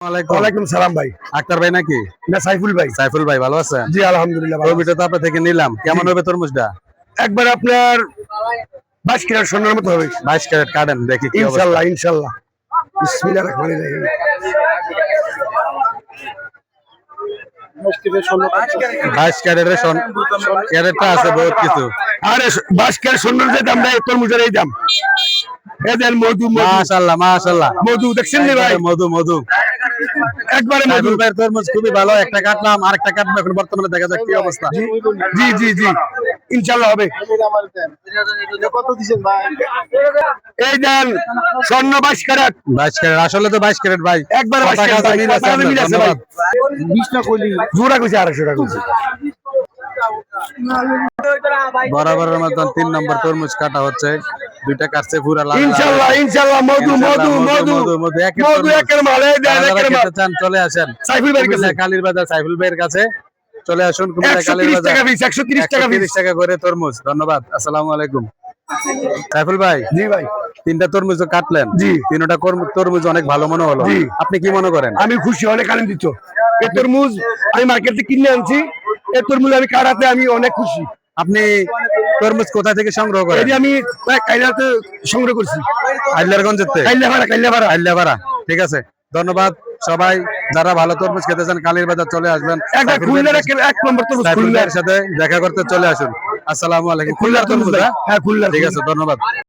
ওয়ালাইকুম সালাম ভাই। আক্তার ভাই নাকি? না, সাইফুল ভাই। সাইফুল ভাই ভালো আছেন? জি আলহামদুলিল্লাহ ভালো। তো আপনার থেকে নিলাম, কেমন হবে তরমুজটা? একবার আপনার 22 ক্যারেট সোনার মতো হবে। 22 ক্যারেট কাটেন দেখি কি অবস্থা। ইনশাআল্লাহ ইনশাআল্লাহ। বিসমিল্লাহির রহমানির রহিম। 22 ক্যারেটের ক্যারেটটা আছে বহুত কিছু। আরে 22 ক্যারেট সোনার যে দাম দেয় তরমুজের এই দাম। এদের মধু মাশাআল্লাহ মাশাআল্লাহ। মধু দেখছেন নি ভাই? মধু একবারে মধু। সাইফুল ভাইয়ের তরমুজ খুবই ভালো, একটা কাটলাম আরেকটা কাটবো, এখন বর্তমানে দেখা যাক কি অবস্থা। জি জি জি ইনশাআল্লাহ হবে। কত দিছেন ভাই? এই দেন স্বর্ণ 22 ক্যারেট। 22 ক্যারেট আসলে তো 22 ক্যারেট ভাই। একবারে 22 ক্যারেট ভাই। মিল আছে ভাই। 20 টা কইলি। জোড়া কইছে 250 টাকা কইছে। বরাবরের মতন 3 নম্বর তরমুজ কাটা হচ্ছে, দুইটা কাটছে পুরা লাল। ইনশাআল্লাহ ইনশাআল্লাহ মধু মধু মধু মধু একের মাল। এই দেন একের মাল। চান চলে আসেন সাইফুল ভাইয়ের কাছে। কালীর বাজার সাইফুল ভাইয়ের কাছে চলে আসুন। কুমিল্লা কালীর 130 বাজার টাকা পিস 130 টাকা পিস 130 টাকা করে তরমুজ। ধন্যবাদ, আসসালামু আলাইকুম। সাইফুল ভাই, জি ভাই। তিনটা তরমুজ তো কাটলেন, জি। তিনটা তরমুজ অনেক ভালো মনে হলো। জি। আপনি কি মনে করেন? আমি খুশি, অনেক আনন্দিত। এই তরমুজ আমি মার্কেটে কিনে আনছি, এই তরমুজ আমি কাটাতে আমি অনেক খুশি। আপনি তরমুজ কোথা থেকে সংগ্রহ করেন? এটি আমি কাইলাতে সংগ্রহ করছি। আইলারগঞ্জের থেকে? আইলাপাড়া। ঠিক আছে, ধন্যবাদ। সবাই যারা ভালো তরমুজ খেতে চান কালীর বাজার চলে আসবেন। এক নম্বর তরমুজ সাইফুল ভাইয়ের সাথে দেখা করতে চলে আসুন। আসসালামু আলাইকুম। খুলনার তরমুজ? হ্যাঁ খুলনার। ঠিক আছে, ধন্যবাদ।